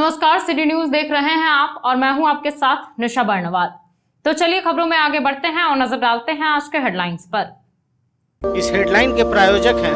नमस्कार, city news देख रहे हैं आप और मैं हूं आपके साथ निशा बर्नवाल। तो चलिए खबरों में आगे बढ़ते हैं और नजर डालते हैं आज के हेडलाइंस पर। इस हेडलाइन के प्रायोजक हैं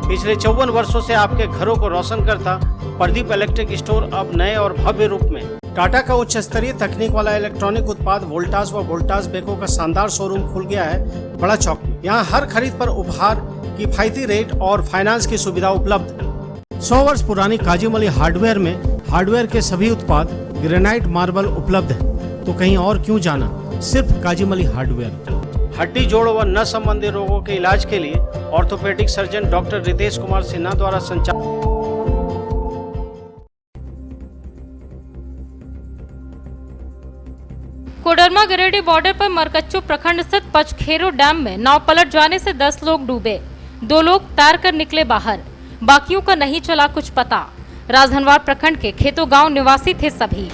पिछले 54 वर्षों से आपके घरों को रोशन करता प्रदीप इलेक्ट्रिक स्टोर अब नए और भव्य रूप में। टाटा का उच्च स्तरीय तकनीक वाला इलेक्ट्रॉनिक उत्पाद वोल्टास व वोल्टास बेको का शानदार शोरूम खुल गया है बड़ा चौक में। यहाँ हर खरीद पर उपहार, किफायती रेट और फाइनेंस की सुविधा उपलब्ध है। 100 वर्ष पुरानी काजूमली हार्डवेयर में हार्डवेयर के सभी उत्पाद ग्रेनाइट मार्बल उपलब्ध है, तो कहीं और क्यों जाना, सिर्फ काजूमली हार्डवेयर। हड्डी, जोड़ व नस संबंधी रोगों के इलाज के लिए orthopaedic surgeon doctor Ritesh Kumar Sinha द्वारा संचालित कोडरमा गिरिडीह बॉर्डर पर मरकच्चो प्रखंड स्थित पचखेरो डैम में नाव पलट जाने से 10 लोग डूबे, 2 लोग तैर कर निकले बाहर, बाकियों का नहीं चला कुछ पता। राजधनवार प्रखंड के खेतों गांव निवासी थे सभी।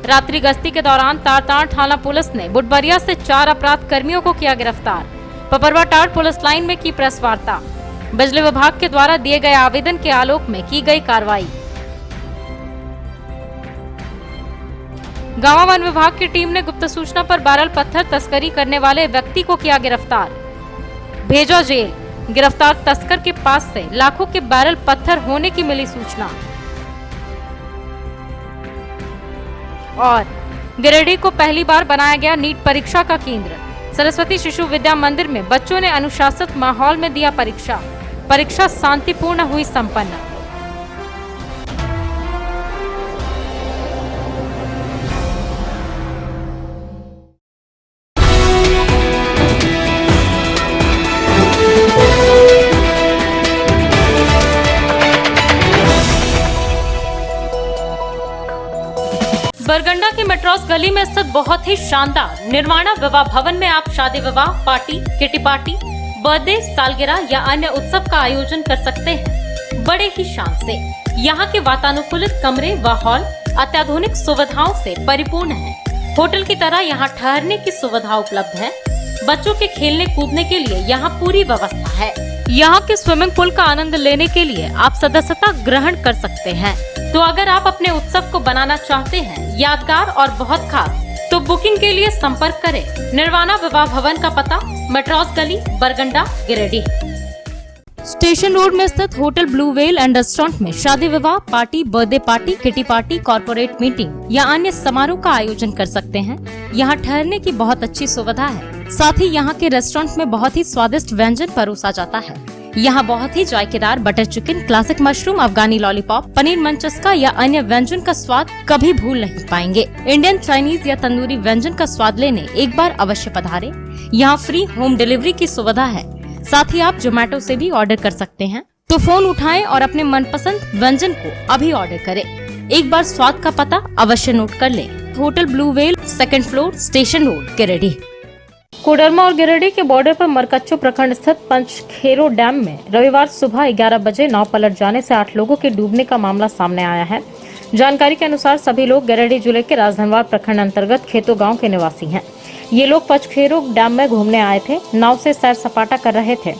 रात्रि गश्ती के दौरान तारताड़ थाना पुलिस ने बुटबरिया से 4 अपराध कर्मियों को किया गिरफ्तार। पपरवाटाड़ पुलिस लाइन में की प्रेस वार्ता। बिजली विभाग के द्वारा दिए गए आवेदन के आलोक में की गई कार्रवाई। गांवा वन विभाग की टीम ने गुप्त सूचना पर बैरल पत्थर तस्करी करने वाले व्यक्ति को किया गिरफ्तार, भेजा जेल। गिरफ्तार तस्कर के पास से लाखों के बैरल पत्थर होने की मिली सूचना। और गिरिडीह को पहली बार बनाया गया नीट परीक्षा का केंद्र। सरस्वती शिशु विद्या मंदिर में बच्चों ने अनुशासित माहौल में दिया परीक्षा। परीक्षा शांतिपूर्ण हुई संपन्न। बरगंडा की मेट्रोस गली में स्थित बहुत ही शानदार निर्माणा विवाह भवन में आप शादी विवाह, पार्टी, किटी पार्टी, बर्थडे, सालगिरह या अन्य उत्सव का आयोजन कर सकते हैं बड़े ही शान से। यहाँ के वातानुकूलित कमरे व हॉल अत्याधुनिक सुविधाओं से परिपूर्ण हैं। होटल की तरह यहाँ ठहरने की सुविधा उपलब्ध है। बच्चों के खेलने कूदने के लिए यहाँ पूरी व्यवस्था है। यहाँ के स्विमिंग पूल का आनंद लेने के लिए आप सदस्यता ग्रहण कर सकते हैं। तो अगर आप अपने उत्सव को बनाना चाहते हैं यादगार और बहुत खास, तो बुकिंग के लिए संपर्क करें। निर्वाणा विवाह भवन का पता मेट्रोस गली, बरगंडा, गिरिडीह। स्टेशन रोड में स्थित hotel blue whale and restaurant में शादी विवाह, party, birthday party, kitty party, corporate meeting या अन्य समारोह का आयोजन कर सकते हैं। यहाँ ठहरने की बहुत अच्छी सुविधा है। साथ ही यहाँ के रेस्टोरेंट में बहुत ही स्वादिष्ट व्यंजन परोसा जाता है। यहाँ बहुत ही जायकेदार बटर चिकन, क्लासिक मशरूम, अफगानी लॉलीपॉप, पनीर मंचस्का या अन्य व्यंजन का स्वाद कभी भूल नहीं पाएंगे। इंडियन, चाइनीज या तंदूरी व्यंजन का स्वाद लेने एक बार अवश्य पधारें। यहाँ फ्री होम डिलीवरी की सुविधा है। साथ ही आप जोमेटो से भी ऑर्डर कर सकते हैं। तो फोन उठाएं और अपने मनपसंद व्यंजन को अभी ऑर्डर करें। एक बार स्वाद का पता अवश्य नोट कर लें। Hotel blue whale, 2nd floor, station road, Giridih. Koderma और गिरिडीह के बॉर्डर पर मरकच्चो प्रखंड स्थित पंचखेरो डैम में रविवार सुबह 11 बजे नाव पलट जाने से 8 लोगों के डूबने का मामला सामने आया है। जानकारी के अनुसार सभी लोग गिरिडीह जिले के राजधनवार प्रखंड अंतर्गत खेतों गांव के निवासी हैं। ये लोग पचखेरो डैम में घूमने आए थे। नाव से सैर सपाटा कर रहे थे।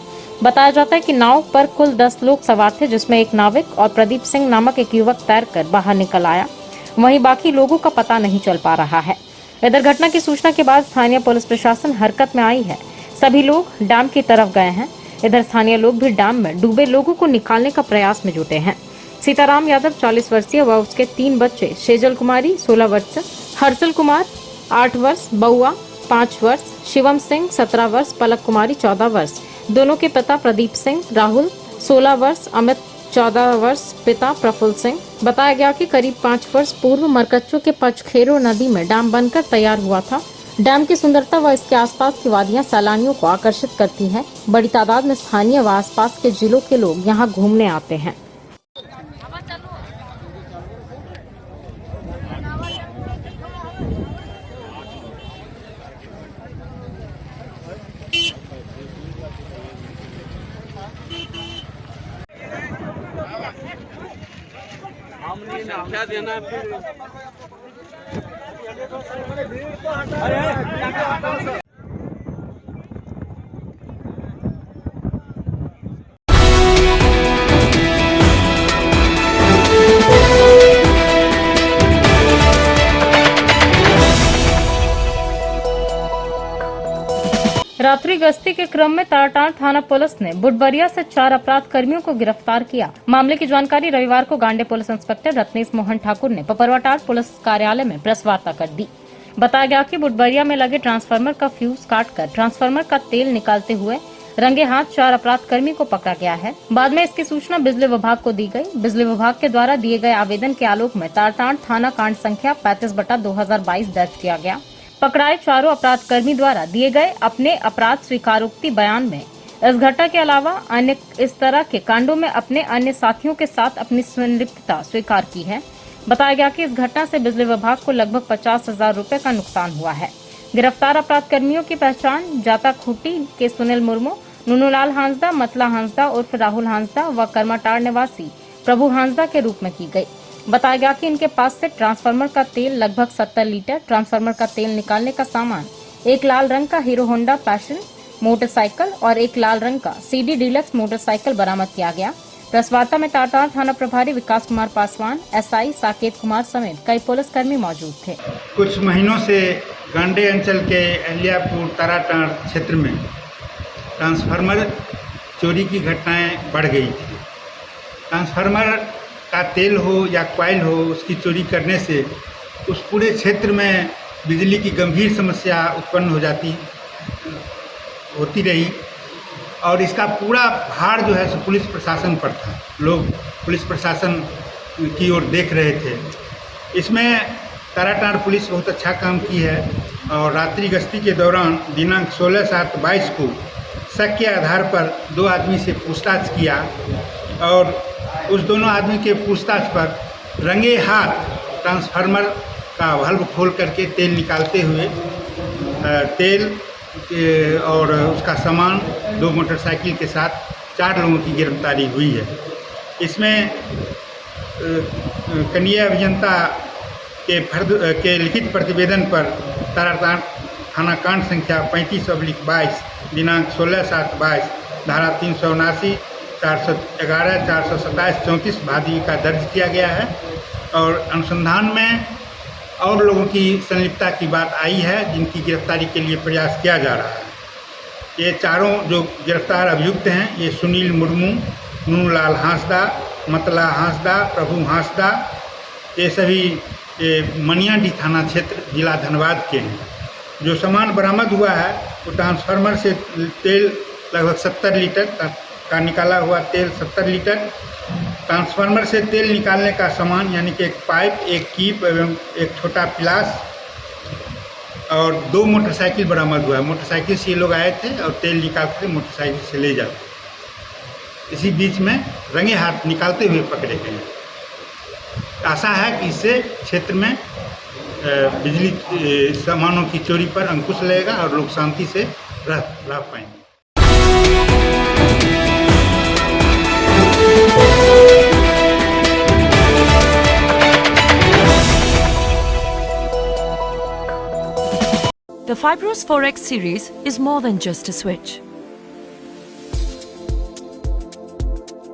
बताया जाता है कि नाव पर कुल 10 लोग सवार थे, जिसमें एक नाविक और प्रदीप सिंह नामक एक युवक तैरकर बाहर निकल आया। वहीं बाकी लोगों का पता नहीं चल पा रहा है। इधर घटना की सूचना के बाद स्थानीय पुलिस प्रशासन हरकत में आई है। सभी लोग डैम की तरफ गए हैं। इधर स्थानीय लोग भी डैम में डूबे लोगों को निकालने का प्रयास में जुटे हैं। सीताराम यादव 40 वर्षीय व उसके 3 बच्चे, सेजल कुमारी 16 वर्ष, हर्षल कुमार 8 वर्ष, बउआ 5 वर्ष, शिवम सिंह 17 वर्ष, पलक कुमारी 14 वर्ष, दोनों के पिता प्रदीप सिंह, राहुल 16 वर्ष, अमित 14 वर्ष, पिता प्रफुल्ल सिंह। बताया गया कि करीब 5 वर्ष पूर्व मरकच्चो के पचखेरो नदी में डैम बनकर तैयार हुआ था। डैम की सुंदरता व इसके आसपास की वादियां सैलानियों को आकर्षित करती हैं। बड़ी तादाद में स्थानीय व आसपास के जिलों के लोग यहां घूमने आते हैं। क्या देना है? रात्रि गश्ती के क्रम में ताराटांड़ थाना पुलिस ने बुडबरिया से 4 अपराध कर्मियों को गिरफ्तार किया। मामले की जानकारी रविवार को गांडे पुलिस इंस्पेक्टर रत्नेश मोहन ठाकुर ने पपरवाटाड़ पुलिस कार्यालय में प्रेस वार्ता कर दी। बताया गया कि बुडबरिया में लगे ट्रांसफार्मर का फ्यूज काटकर ट्रांसफार्मर का तेल निकालते हुए रंगे हाथ 4 अपराध कर्मी को पकड़ा गया है। बाद में इसकी सूचना बिजली विभाग को दी गई। बिजली विभाग के द्वारा दिए गए आवेदन के आलोक में ताराटांड़ थाना कांड संख्या 35/2022 दर्ज किया गया। पकड़ाए 4 अपराध कर्मी द्वारा दिए गए अपने अपराध स्वीकारोक्ति बयान में इस घटना के अलावा अन्य इस तरह के कांडों में अपने अन्य साथियों के साथ अपनी संलिप्तता स्वीकार की है। बताया गया कि इस घटना से बिजली विभाग को लगभग 50,000 रुपए का नुकसान हुआ है। गिरफ्तार अपराध कर्मियों की पहचान जाता खूटी के सुनील मुर्मू, नुनूलाल हांसदा, मतला हांसदा उर्फ राहुल हांसदा व कर्माटाड़ निवासी प्रभु हांसदा के रूप में की गई। बताया गया कि इनके पास से ट्रांसफार्मर का तेल लगभग 70 लीटर, ट्रांसफार्मर का तेल निकालने का सामान, एक लाल रंग का हीरो होंडा पैशन मोटरसाइकिल और एक लाल रंग का CD डीलक्स मोटरसाइकिल बरामद किया गया। प्रेस वार्ता में ताराटांड़ थाना प्रभारी विकास कुमार पासवान, SI साकेत कुमार समेत कई पुलिसकर्मी मौजूद थे। कुछ महीनों से गांडे अंचल के अहलियापुर ताराटांड़ क्षेत्र में ट्रांसफार्मर चोरी की घटनाएं बढ़ गई थी। ट्रांसफार्मर का तेल हो या कॉइल हो, उसकी चोरी करने से उस पूरे क्षेत्र में बिजली की गंभीर समस्या उत्पन्न होती रही और इसका पूरा भार जो है सो पुलिस प्रशासन पर था। लोग पुलिस प्रशासन की ओर देख रहे थे। इसमें ताराटांड़ पुलिस बहुत अच्छा काम की है और रात्रि गश्ती के दौरान दिनांक 16/7/22 को शक के आधार पर 2 आदमी से पूछताछ किया और उस दोनों आदमी के पूछताछ पर रंगे हाथ ट्रांसफार्मर का वाल्व खोल करके तेल निकालते हुए तेल और उसका सामान 2 मोटरसाइकिल के साथ 4 लोगों की गिरफ्तारी हुई है। इसमें कनीय अभियंता के लिखित प्रतिवेदन पर ताराटांड़ थाना कांड संख्या 35/22 दिनांक 16/7/22 धारा 379, 411, 427, 34 भादी का दर्ज किया गया है और अनुसंधान में और लोगों की संलिप्तता की बात आई है जिनकी गिरफ्तारी के लिए प्रयास किया जा रहा है। ये चारों जो गिरफ्तार अभियुक्त हैं ये सुनील मुर्मू, नुनूलाल हांसदा, मतला हांसदा, प्रभु हांसदा, ये सभी मनियाडी थाना क्षेत्र जिला धनबाद के हैं। जो सामान बरामद हुआ है वो ट्रांसफार्मर से तेल लगभग 70 लीटर का निकाला हुआ तेल 70 लीटर, ट्रांसफार्मर से तेल निकालने का सामान यानी कि एक पाइप, एक कीप एवं एक छोटा पिलास और 2 मोटरसाइकिल बरामद हुआ है। मोटरसाइकिल से ये लोग आए थे और तेल निकाल कर मोटरसाइकिल से ले जाते। इसी बीच में रंगे हाथ निकालते हुए पकड़े गए। आशा है कि इससे क्षेत्र में बिजली सामानों की चोरी पर अंकुश लगेगा और लोग शांति से रह पाएंगे। The Fibros 4X series is more than just a switch.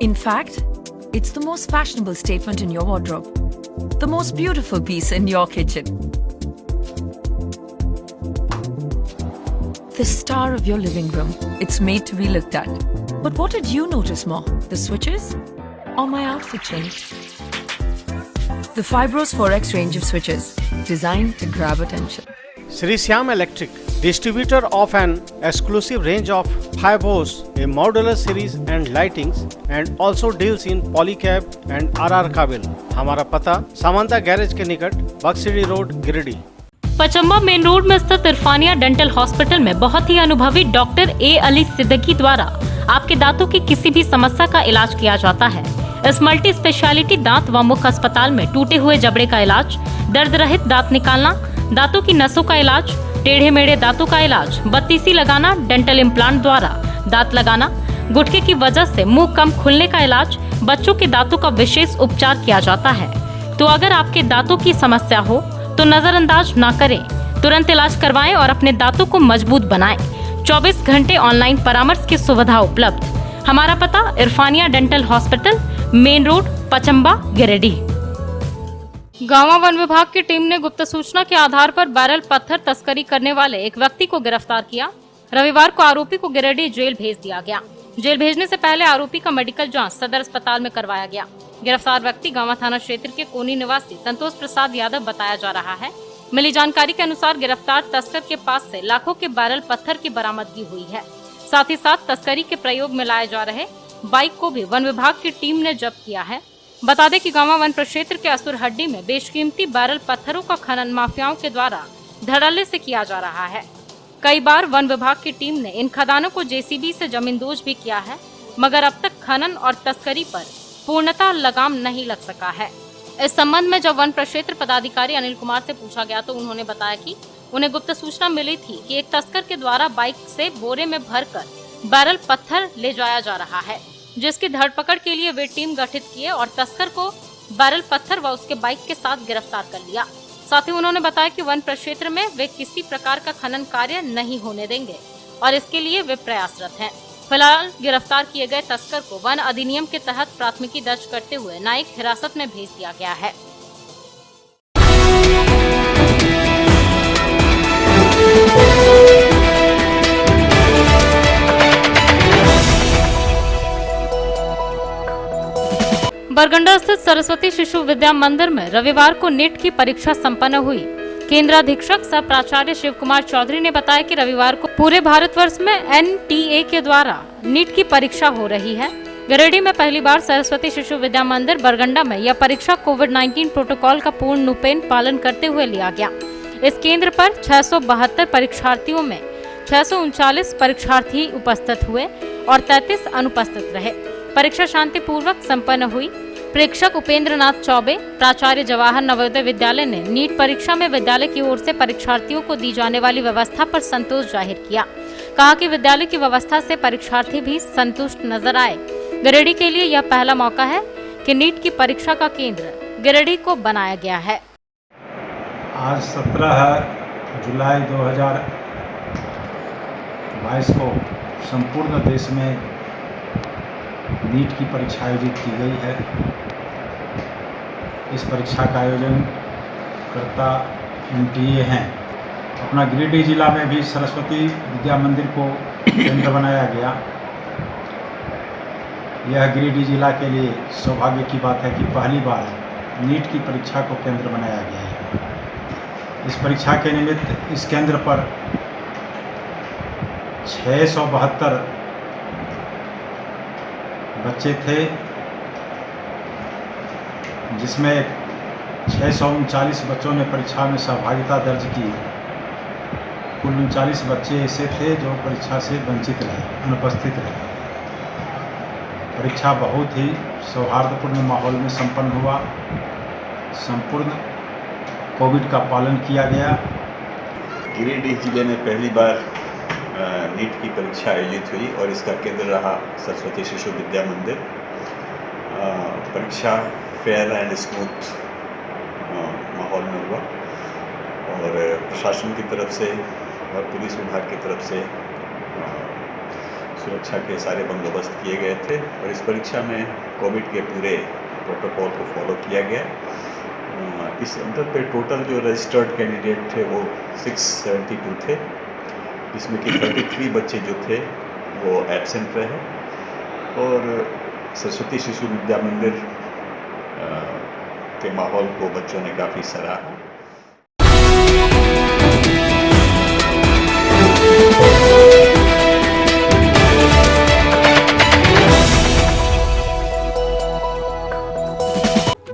In fact, it's the most fashionable statement in your wardrobe, the most beautiful piece in your kitchen, the star of your living room. It's made to be looked at. But what did you notice more, the switches or my outfit change? The Fibros 4X range of switches, designed to grab attention. Sri Syam Electric, distributor of an exclusive range of Fibros, a modular series and lightings, and also deals in polycab and RR Kabil. हमारा पता Samanta garage के निकट Baksari road, Giridih. Pachamba main road में स्थित Irfania dental hospital में बहुत ही अनुभवी doctor A Ali Siddiqui द्वारा आपके दांतों की किसी भी समस्या का इलाज किया जाता है। इस मल्टी स्पेशलिटी दांत व मुख अस्पताल में टूटे हुए जबड़े का इलाज, दर्द रहित दांत निकालना, दांतों की नसों का इलाज, टेढ़े मेढ़े दांतों का इलाज, बत्तीसी लगाना, डेंटल इम्प्लांट द्वारा दांत लगाना, गुटके की वजह से मुंह कम खुलने का इलाज, बच्चों के दांतों का विशेष उपचार किया जाता है। तो अगर आपके दांतों की समस्या हो तो नजरअंदाज ना करें, तुरंत इलाज करवाएं और अपने दांतों को मजबूत बनाएं। 24 घंटे ऑनलाइन परामर्श की सुविधा उपलब्ध। हमारा पता Irfania dental hospital, main road, Pachamba, Giridih. Gawan वन विभाग की टीम ने गुप्त सूचना के आधार पर बैरल पत्थर तस्करी करने वाले एक व्यक्ति को गिरफ्तार किया। रविवार को आरोपी को गिरिडीह जेल भेज दिया गया। जेल भेजने से पहले आरोपी का मेडिकल जांच सदर अस्पताल में करवाया गया। गिरफ्तार व्यक्ति गांवा थाना क्षेत्र के कोनी निवासी संतोष प्रसाद यादव बताया जा रहा है। मिली जानकारी के अनुसार गिरफ्तार तस्कर के पास से लाखों के बैरल पत्थर की बरामदगी हुई है। साथ ही साथ तस्करी के प्रयोग में लाए जा रहे बाइक को भी वन विभाग की टीम ने जब्त किया है। बता दें कि गांवा वन प्रक्षेत्र के असुरहड्डी में बेशकीमती बैरल पत्थरों का खनन माफियाओं के द्वारा धड़ल्ले से किया जा रहा है। कई बार वन विभाग की टीम ने इन खदानों को जेसीबी से जमींदोज भी किया है, मगर अब तक खनन और तस्करी पर पूर्णतः लगाम नहीं लग सका है। इस संबंध में जब वन प्रक्षेत्र पदाधिकारी अनिल कुमार से पूछा गया तो उन्होंने बताया कि उन्हें गुप्त सूचना मिली थी कि एक तस्कर के द्वारा बाइक से बोरे में भरकर बैरल पत्थर ले जाया जा रहा है, जिसकी धरपकड़ के लिए वे टीम गठित किए और तस्कर को बैरल पत्थर व उसके बाइक के साथ गिरफ्तार कर लिया। साथ ही उन्होंने बताया कि वन प्रक्षेत्र में वे किसी प्रकार का खनन कार्य नहीं होने देंगे और इसके लिए वे प्रयासरत हैं। फिलहाल गिरफ्तार किए गए तस्कर को वन अधिनियम के तहत प्राथमिकी दर्ज करते हुए न्यायिक हिरासत में भेज दिया गया है। बरगंडा स्थित सरस्वती शिशु विद्या मंदिर में रविवार को नीट की परीक्षा संपन्न हुई। केंद्राधीक्षक सह प्राचार्य शिव कुमार चौधरी ने बताया कि रविवार को पूरे भारतवर्ष में एनटीए के द्वारा नीट की परीक्षा हो रही है। गिरिडीह में पहली बार सरस्वती शिशु विद्या मंदिर बरगंडा में यह परीक्षा कोविड-19 प्रोटोकॉल का पूर्ण रूपेण पालन करते हुए लिया गया। इस केंद्र पर 672 परीक्षार्थियों में 639 परीक्षार्थी उपस्थित हुए और 33 अनुपस्थित रहे। परीक्षा शांतिपूर्वक संपन्न हुई। प्रेक्षक उपेंद्र नाथ चौबे, प्राचार्य जवाहर नवोदय विद्यालय ने नीट परीक्षा में विद्यालय की ओर से परीक्षार्थियों को दी जाने वाली व्यवस्था पर संतोष जाहिर किया। कहा कि विद्यालय की व्यवस्था से परीक्षार्थी भी संतुष्ट नजर आए। गिरिडीह के लिए यह पहला मौका है कि नीट की परीक्षा का केंद्र गिरिडीह को बनाया गया है। आज 17 जुलाई 2022 को संपूर्ण देश में नीट की परीक्षा आयोजित की गई है। इस परीक्षा का आयोजन करता एनटीए हैं। अपना गिरिडीह जिला में भी सरस्वती विद्या मंदिर को केंद्र बनाया गया। यह गिरिडीह जिला के लिए सौभाग्य की बात है कि पहली बार नीट की परीक्षा को केंद्र बनाया गया है। इस परीक्षा के निमित्त इस केंद्र पर 672 बच्चे थे, जिसमें 639 बच्चों ने परीक्षा में सहभागिता दर्ज की। कुल 39 बच्चे ऐसे थे जो परीक्षा से वंचित रहे, अनुपस्थित रहे। परीक्षा बहुत ही सौहार्दपूर्ण माहौल में संपन्न हुआ। संपूर्ण कोविड का पालन किया गया। गिरिडीह जिले में पहली बार नीट की परीक्षा आयोजित हुई और इसका केंद्र रहा सरस्वती शिशु विद्या मंदिर। परीक्षा फेयर एंड स्मूथ माहौल में हुआ और प्रशासन की तरफ से और पुलिस विभाग की तरफ से सुरक्षा के सारे बंदोबस्त किए गए थे और इस परीक्षा में कोविड के पूरे प्रोटोकॉल को फॉलो किया गया। इस अंतर पे टोटल जो रजिस्टर्ड कैंडिडेट थे वो 672 थे, जिसमें कि 33 बच्चे जो थे वो एब्सेंट रहे और सरस्वती शिशु विद्या मंदिर के माहौल को बच्चों ने काफ़ी सराहा।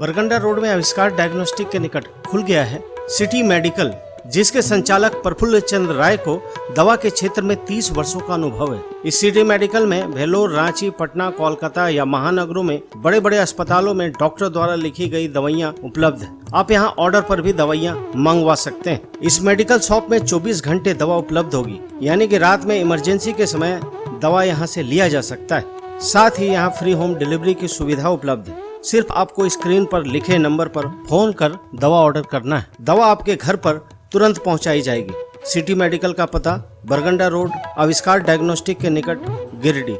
बरगंडा रोड में आविष्कार डायग्नोस्टिक के निकट खुल गया है सिटी मेडिकल, जिसके संचालक प्रफुल्ल चंद्र राय को दवा के क्षेत्र में 30 वर्षों का अनुभव है। इस सिटी मेडिकल में वेलोर, रांची, पटना, कोलकाता या महानगरों में बड़े बड़े अस्पतालों में डॉक्टर द्वारा लिखी गई दवाइयाँ उपलब्ध है। आप यहाँ ऑर्डर पर भी दवाइयाँ मंगवा सकते हैं। इस मेडिकल शॉप में 24 घंटे दवा उपलब्ध होगी, यानी कि रात में इमरजेंसी के समय दवा यहाँ से लिया जा सकता है। साथ ही यहाँ फ्री होम डिलीवरी की सुविधा उपलब्ध है। सिर्फ आपको स्क्रीन पर लिखे नंबर पर फोन कर दवा ऑर्डर करना है। दवा आपके घर पर तुरंत पहुंचाई जाएगी। सिटी मेडिकल का पता बरगंडा रोड, आविष्कार डायग्नोस्टिक के निकट, गिरिडीह।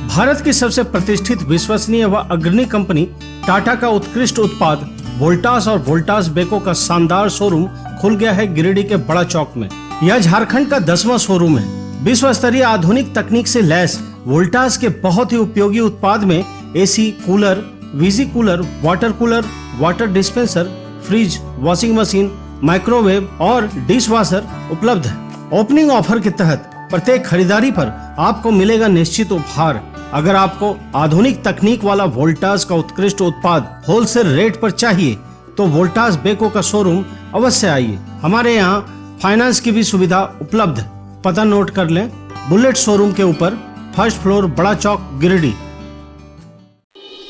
भारत की सबसे प्रतिष्ठित, विश्वसनीय व अग्रणी कंपनी टाटा का उत्कृष्ट उत्पाद वोल्टास और वोल्टास बेको का शानदार शोरूम खुल गया है गिरिडीह के बड़ा चौक में। यह झारखंड का 10वां शोरूम है। विश्व स्तरीय आधुनिक तकनीक से लैस वोल्टास के बहुत ही उपयोगी उत्पाद में AC, cooler, VG cooler, water dispenser, fridge, washing machine, microwave और डिश वॉशर उपलब्ध है। ओपनिंग ऑफर के तहत प्रत्येक खरीदारी पर आपको मिलेगा निश्चित उपहार। अगर आपको आधुनिक तकनीक वाला वोल्टास का उत्कृष्ट उत्पाद होलसेल रेट पर चाहिए तो वोल्टास बेको का शोरूम अवश्य आइए। हमारे यहाँ फाइनेंस की भी सुविधा उपलब्ध है। पता नोट कर लें, बुलेट शोरूम के ऊपर, फर्स्ट फ्लोर, बड़ा चौक, गिरिडीह।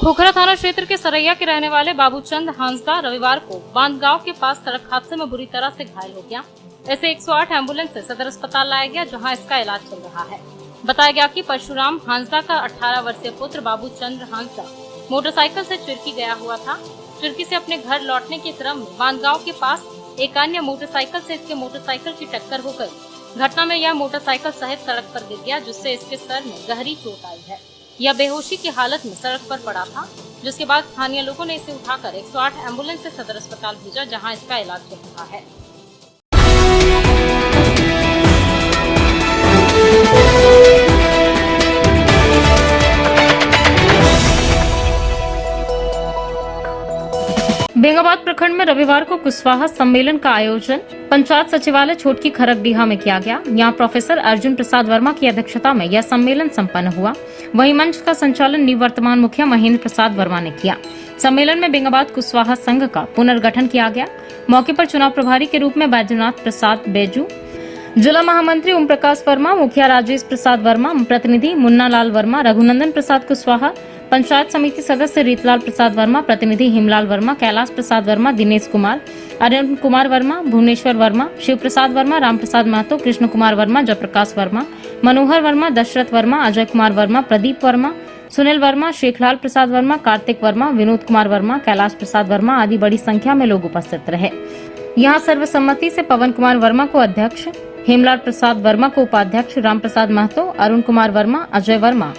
खोखरा थाना क्षेत्र के सरैया के रहने वाले बाबूचंद हांसदा रविवार को बांधगांव के पास सड़क हादसे में बुरी तरह से घायल हो गया। ऐसे 108 एम्बुलेंस से सदर अस्पताल लाया गया, जहां इसका इलाज चल रहा है। बताया गया कि परशुराम हांसदा का 18 वर्षीय पुत्र बाबूचंद हांसदा मोटरसाइकिल से चिरकी गया हुआ था। चिरकी से अपने घर लौटने के क्रम में बांधगांव के पास एक अन्य मोटरसाइकिल से इसके मोटरसाइकिल की टक्कर हो गई। घटना में यह मोटरसाइकिल सहित सड़क पर गिर गया, जिससे इसके सर में गहरी चोट आई है। यह बेहोशी की हालत में सड़क पर पड़ा था, जिसके बाद स्थानीय लोगों ने इसे उठाकर 108 एम्बुलेंस से सदर अस्पताल भेजा, जहां इसका इलाज चल रहा है। बेंगाबाद प्रखंड में रविवार को कुशवाहा सम्मेलन का आयोजन पंचायत सचिवालय छोटकी खरगडीहा में किया गया। यहाँ प्रोफेसर अर्जुन प्रसाद वर्मा की अध्यक्षता में यह सम्मेलन संपन्न हुआ। वहीं मंच का संचालन निवर्तमान मुखिया महेंद्र प्रसाद वर्मा ने किया। सम्मेलन में बेंगाबाद कुशवाहा संघ का पुनर्गठन किया गया। मौके पर चुनाव प्रभारी के रूप में बैजनाथ प्रसाद बेजू, जिला महामंत्री ओम प्रकाश वर्मा, मुखिया राजेश प्रसाद वर्मा, प्रतिनिधि मुन्ना लाल वर्मा, रघुनंदन प्रसाद कुशवाहा, पंचायत समिति सदस्य रीतलाल प्रसाद वर्मा, प्रतिनिधि हिमलाल वर्मा, कैलाश प्रसाद वर्मा, दिनेश कुमार, अरुण कुमार वर्मा, भुवनेश्वर वर्मा, शिव प्रसाद वर्मा, राम प्रसाद महतो, कृष्ण कुमार वर्मा, जयप्रकाश वर्मा, मनोहर वर्मा, दशरथ वर्मा, अजय कुमार वर्मा, प्रदीप वर्मा, सुनील वर्मा, शेखलाल प्रसाद वर्मा, कार्तिक वर्मा, विनोद कुमार वर्मा, कैलाश प्रसाद वर्मा आदि बड़ी संख्या में लोग उपस्थित रहे। यहाँ सर्वसम्मति से पवन कुमार वर्मा को अध्यक्ष, हेमलाल प्रसाद वर्मा को उपाध्यक्ष, राम प्रसाद महतो, अरुण कुमार वर्मा, अजय वर्मा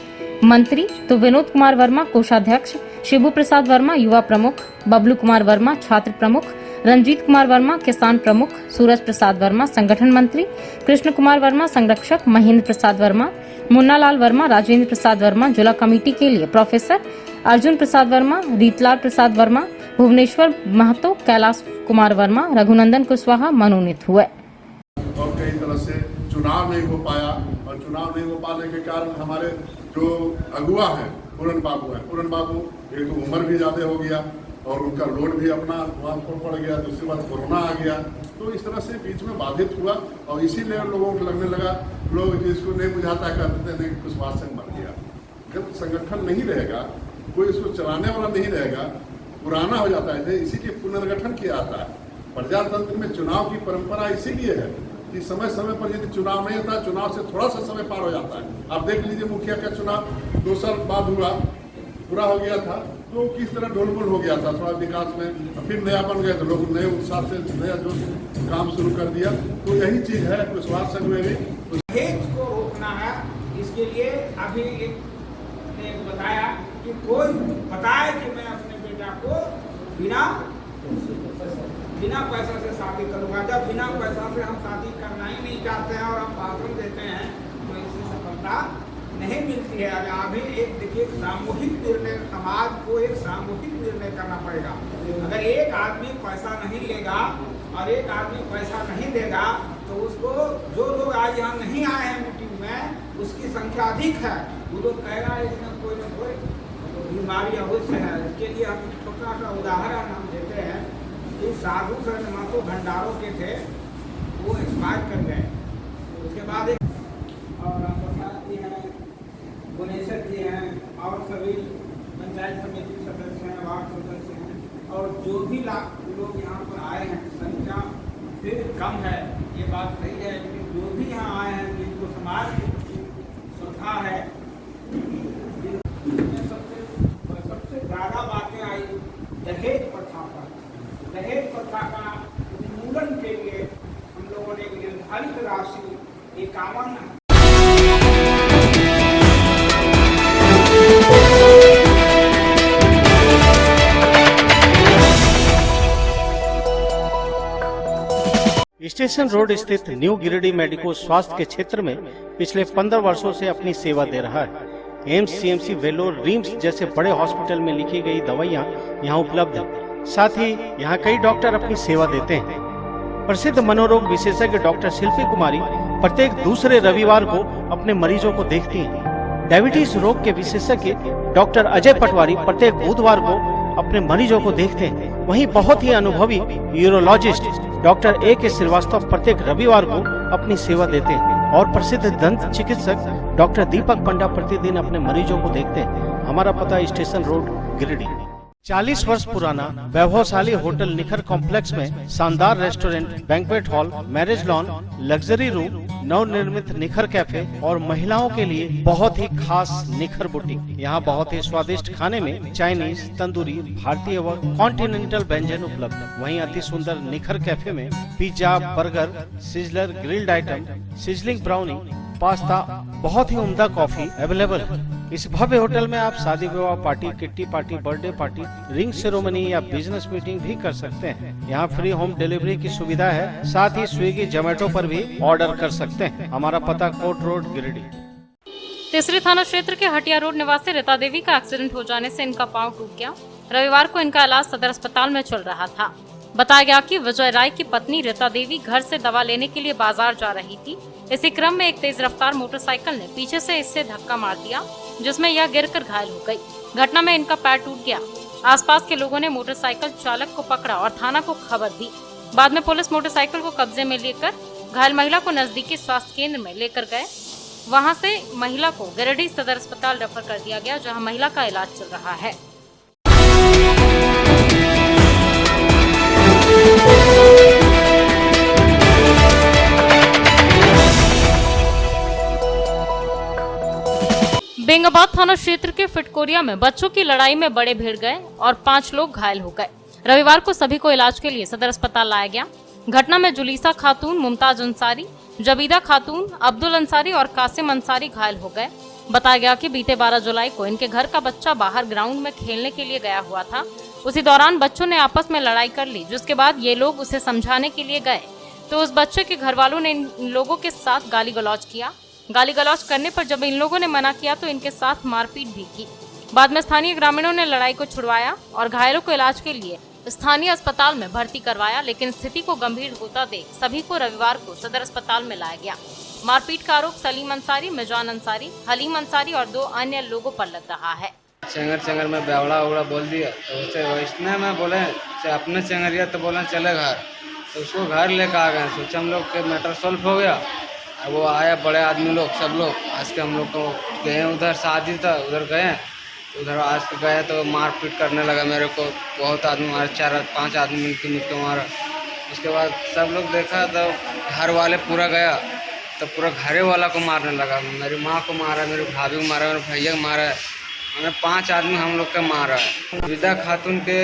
मंत्री, तो विनोद कुमार वर्मा कोषाध्यक्ष, शिबू प्रसाद वर्मा युवा प्रमुख, बबलू कुमार वर्मा छात्र प्रमुख, रंजीत कुमार वर्मा किसान प्रमुख, सूरज प्रसाद वर्मा संगठन मंत्री, कृष्ण कुमार वर्मा संरक्षक, महेंद्र प्रसाद वर्मा, मुन्ना लाल वर्मा, राजेंद्र प्रसाद वर्मा जिला कमेटी के लिए प्रोफेसर अर्जुन प्रसाद वर्मा, रीतलाल प्रसाद वर्मा, भुवनेश्वर महतो, कैलाश कुमार वर्मा, रघुनंदन कुशवाहा मनोनीत हुए। और कई तरह से चुनाव नहीं हो पाया, और चुनाव नहीं हो पाने के कारण हमारे जो अगुआ हैं पूरन बाबू एक तो उम्र भी ज़्यादा हो गया और उनका लोड भी अपना वहाँ पर पड़ गया। दूसरी बात कोरोना आ गया, तो इस तरह से बीच में बाधित हुआ और इसीलिए लोगों को लगने लगा, लोग जिसको नहीं बुझाता कहते थे नहीं कुशवाहा संघ मर गया। जब संगठन नहीं रहेगा, कोई इसको चलाने वाला नहीं रहेगा, पुराना हो जाता है, इसी के पुनर्गठन किया जाता है। प्रजातंत्र में चुनाव की परंपरा इसीलिए है कि समय समय पर यदि चुनाव नहीं होता, चुनाव से थोड़ा सा समय पार हो जाता है। आप देख लीजिए मुखिया का चुनाव 2 साल बाद हुआ, पूरा हो गया था, तो किस तरह ढोलमोल हो गया था थोड़ा विकास में, फिर नया बन गए तो लोग नए उत्साह से नया जो काम शुरू कर दिया। तो यही चीज़ है कुशवाहा संघ में भी। दहेज को रोकना है, इसके लिए अभी एक ने बताया कि कोई बताए कि मैं अपने बेटा को बिना पैसा से शादी करूँगा। जब बिना पैसा से हम शादी करना ही नहीं चाहते हैं और हम भाषण देते हैं तो इससे सफलता नहीं मिलती है। अभी एक देखिए सामूहिक निर्णय, समाज को एक सामूहिक निर्णय करना पड़ेगा। अगर एक आदमी पैसा नहीं लेगा और एक आदमी पैसा नहीं देगा तो उसको जो लोग आज यहाँ नहीं आए हैं मीटिंग में उसकी संख्या अधिक है। वो लोग कह रहा है इसमें कोई न कोई बीमारी अवश्य है। इसके लिए हम छोटा सा उदाहरण हम देते हैं। साधु संत महतो भंडारों के थे, वो एक्सपायर कर गए। उसके बाद एक और राम प्रसाद जी हैं, गुणेश्वर जी हैं और सभी पंचायत समिति सदस्य हैं, वार्ड सदस्य हैं और जो भी लोग यहाँ पर आए हैं, संख्या फिर कम है, ये बात सही है, लेकिन जो भी यहाँ आए हैं जिनको समाज की श्रद्धा है, सबसे ज़्यादा बातें आई दहेज प्रथा पर। दहेज प्रथा का उन्मूलन के लिए हम लोगों ने निर्धारित राशि 51 इस स्टेशन रोड स्थित न्यू गिरिडीह मेडिको स्वास्थ्य के क्षेत्र में पिछले 15 वर्षों से अपनी सेवा दे रहा है। एम्स, सीएमसी, वेलोर, रिम्स जैसे बड़े हॉस्पिटल में लिखी गई दवाइयाँ यहाँ उपलब्ध है। साथ ही यहाँ कई डॉक्टर अपनी सेवा देते हैं। प्रसिद्ध मनोरोग विशेषज्ञ डॉक्टर शिल्पी कुमारी प्रत्येक दूसरे रविवार को अपने मरीजों को देखती हैं। डायबिटीज रोग के विशेषज्ञ डॉक्टर अजय पटवारी प्रत्येक बुधवार को अपने मरीजों को देखते हैं। वहीं बहुत ही अनुभवी यूरोलॉजिस्ट डॉक्टर ए के श्रीवास्तव प्रत्येक रविवार को अपनी सेवा देते हैं और प्रसिद्ध दंत चिकित्सक डॉक्टर दीपक पंडा प्रतिदिन अपने मरीजों को देखते हैं। हमारा पता स्टेशन रोड गिरिडीह। 40 वर्ष पुराना वैभवशाली होटल निखर कॉम्प्लेक्स में शानदार restaurant, banquet hall, marriage lawn, luxury room, नवनिर्मित निखर कैफे और महिलाओं के लिए बहुत ही खास निखर बुटीक। यहाँ बहुत ही स्वादिष्ट खाने में चाइनीज, तंदूरी, भारतीय व कॉन्टिनेंटल व्यंजन उपलब्ध। वहीं अति सुंदर निखर कैफे में pizza, burger, sizzler, grilled item, sizzling brownie, pasta, बहुत ही उम्दा कॉफी अवेलेबल है। इस भव्य होटल में आप शादी विवाह party, kitty party, birthday party, ring ceremony या बिजनेस मीटिंग भी कर सकते हैं। यहाँ फ्री होम डिलीवरी की सुविधा है। साथ ही स्विगी, जोमेटो पर भी ऑर्डर कर सकते हैं। हमारा पता कोट रोड, गिरिडीह। तीसरी थाना क्षेत्र के हटिया रोड निवासी रीता देवी का एक्सीडेंट हो जाने से इनका पांव टूट गया। रविवार को इनका इलाज सदर अस्पताल में चल रहा था। बताया गया कि विजय राय की पत्नी रीता देवी घर से दवा लेने के लिए बाजार जा रही थी। इसी क्रम में एक तेज रफ्तार मोटरसाइकिल ने पीछे से इससे धक्का मार दिया, जिसमें यह गिरकर घायल हो गई। घटना में इनका पैर टूट गया। आसपास के लोगों ने मोटरसाइकिल चालक को पकड़ा और थाना को खबर दी। बाद में पुलिस मोटरसाइकिल को कब्जे में लेकर घायल महिला को नजदीकी स्वास्थ्य केंद्र में लेकर गए। वहां से महिला को गिरिडीह सदर अस्पताल रेफर कर दिया गया, जहां महिला का इलाज चल रहा है। बेंगाबाद थाना क्षेत्र के फिटकोरिया में बच्चों की लड़ाई में बड़े भिड़ गए और 5 लोग घायल हो गए। रविवार को सभी को इलाज के लिए सदर अस्पताल लाया गया। घटना में जुलीसा खातून, मुमताज अंसारी, जबीदा खातून, अब्दुल अंसारी और कासिम अंसारी घायल हो गए। बताया गया कि बीते 12 जुलाई को इनके घर का बच्चा बाहर ग्राउंड में खेलने के लिए गया हुआ था। उसी दौरान बच्चों ने आपस में लड़ाई कर ली, जिसके बाद ये लोग उसे समझाने के लिए गए तो उस बच्चे के घर वालों ने इन लोगों के साथ गाली गलौज किया। गाली गलौज करने पर जब इन लोगों ने मना किया तो इनके साथ मारपीट भी की। बाद में स्थानीय ग्रामीणों ने लड़ाई को छुड़वाया और घायलों को इलाज के लिए स्थानीय अस्पताल में भर्ती करवाया, लेकिन स्थिति को गंभीर होता देख सभी को रविवार को सदर अस्पताल में लाया गया। मारपीट का आरोप सलीम अंसारी, मिजान अंसारी, हलीम अंसारी और 2 अन्य लोगों पर लग रहा है। चंगर में बेवड़ा उड़ा बोल दिया तो उसे वैष्णव में बोले अपने चंगरिया तो बोले चले घर, तो उसको घर लेकर आ गए। सोचे हम लोग के मैटर सॉल्व हो गया। वो आया बड़े आदमी लोग, सब लोग आज के हम लोग को गए, उधर शादी था उधर गए, उधर आज के गए तो मारपीट करने लगा मेरे को। बहुत आदमी मारे, 4-5 आदमी मिलकर मुझको मारा। उसके बाद सब लोग देखा तो घर वाले पूरा गया तो पूरा घरे वाला को मारने लगा। मेरी माँ को मारा, मेरी भाभी को मारा, मेरे भैया को मारा। मैंने 5 आदमी हम लोग का मारा है। विदा खातून के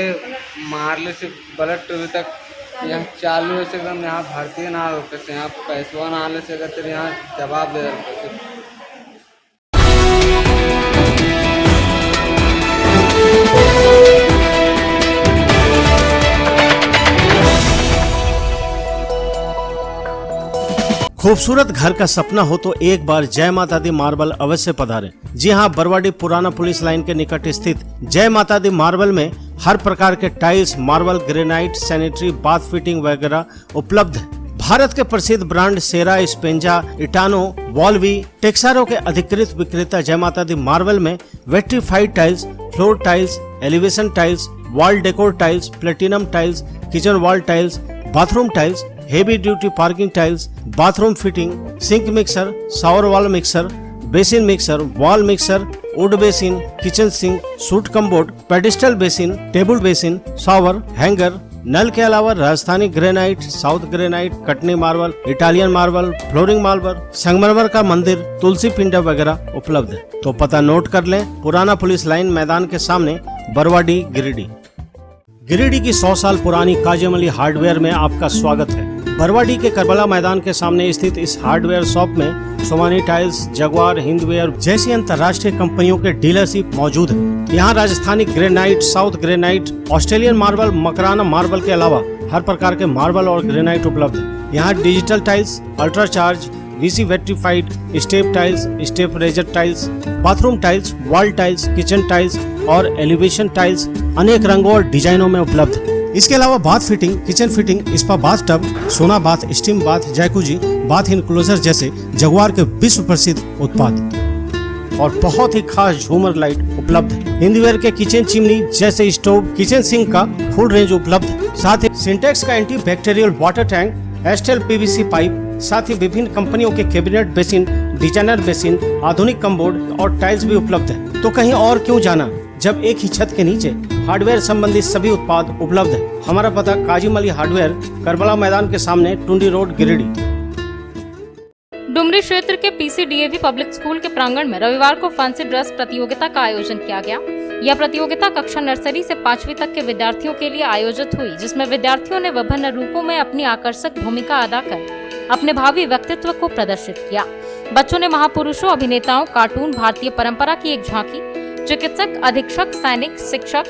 मारने से ब्लड अभी तक यहाँ चालू है, एकदम यहाँ भर्ती ना होते से, यहाँ पैसवा ना आने से अगर यहाँ जवाब दे रहे। खूबसूरत घर का सपना हो तो एक बार जय माता दी मार्बल अवश्य पधारें। जी हां, बरवाडी पुराना पुलिस लाइन के निकट स्थित जय माता दी मार्बल में हर प्रकार के tiles, marble, granite, sanitary, bath fitting वगैरह उपलब्ध है। भारत के प्रसिद्ध ब्रांड सेरा, स्पेंजा, इटानो, वॉल्वी, टेक्सारो के अधिकृत विक्रेता जय माता दी मार्बल में vitrified tiles, floor tiles, elevation tiles, wall decor tiles, platinum tiles, kitchen wall tiles, bathroom tiles, heavy duty parking tiles, bathroom fitting, sink mixer, shower wall mixer, basin mixer, wall mixer, wood basin, kitchen sink, suit cupboard, pedestal basin, table basin, shower, hanger, नल के अलावा Rajasthani granite, south granite, Katni marble, Italian marble, flooring marble, संगमरमर का मंदिर, तुलसी पिंडा वगैरह उपलब्ध है। तो पता नोट कर लें, पुराना पुलिस लाइन मैदान के सामने, बरवाडी, गिरिडीह। गिरिडीह की 100 साल पुरानी काजम अली हार्डवेयर में आपका स्वागत है। बरवाडी के करबला मैदान के सामने स्थित इस हार्डवेयर शॉप में सोमानी टाइल्स, जगुआर, हिंदवेयर जैसी अंतर्राष्ट्रीय कंपनियों के डीलरशिप मौजूद है। यहाँ Rajasthani granite, south granite, Australian marble, Makrana marble के अलावा हर प्रकार के मार्बल और ग्रेनाइट उपलब्ध है। यहाँ digital tiles, ultracharge, VC vitrified, step tiles, step riser tiles, bathroom tiles, wall tiles, kitchen tiles और एलिवेशन टाइल्स अनेक रंगों और डिजाइनों में उपलब्ध है। इसके अलावा bath fitting, kitchen fitting, spa bath tub, sauna bath, steam bath, jacuzzi, bath enclosure जैसे जगुआर के विश्व प्रसिद्ध उत्पाद और बहुत ही खास झूमर लाइट उपलब्ध है। हिंदीवेयर के किचन चिमनी जैसे स्टोव, किचन सिंक का फुल रेंज उपलब्ध है। साथ ही सिंटेक्स का anti bacterial water tank, Astral PVC pipe, साथ ही विभिन्न कंपनियों के कैबिनेट बेसिन, डिजाइनर बेसिन, आधुनिक कमबोर्ड और टाइल्स भी उपलब्ध है। तो कहीं और क्यों जाना, जब एक ही छत के नीचे हार्डवेयर संबंधित सभी उत्पाद उपलब्ध है। हमारा पता काजीमली हार्डवेयर, करबला मैदान के सामने, टुंडी रोड, गिरिडीह। डुमरी क्षेत्र के PCDAV पब्लिक स्कूल के प्रांगण में रविवार को फैंसी ड्रेस प्रतियोगिता का आयोजन किया गया। यह प्रतियोगिता कक्षा नर्सरी से 5वीं तक के विद्यार्थियों के लिए आयोजित हुई, जिसमें विद्यार्थियों ने विभिन्न रूपों में अपनी आकर्षक भूमिका अदा कर अपने भावी व्यक्तित्व को प्रदर्शित किया। बच्चों ने महापुरुषों, अभिनेताओं, कार्टून, भारतीय परंपरा की एक झांकी, चिकित्सक, अधीक्षक, सैनिक, शिक्षक,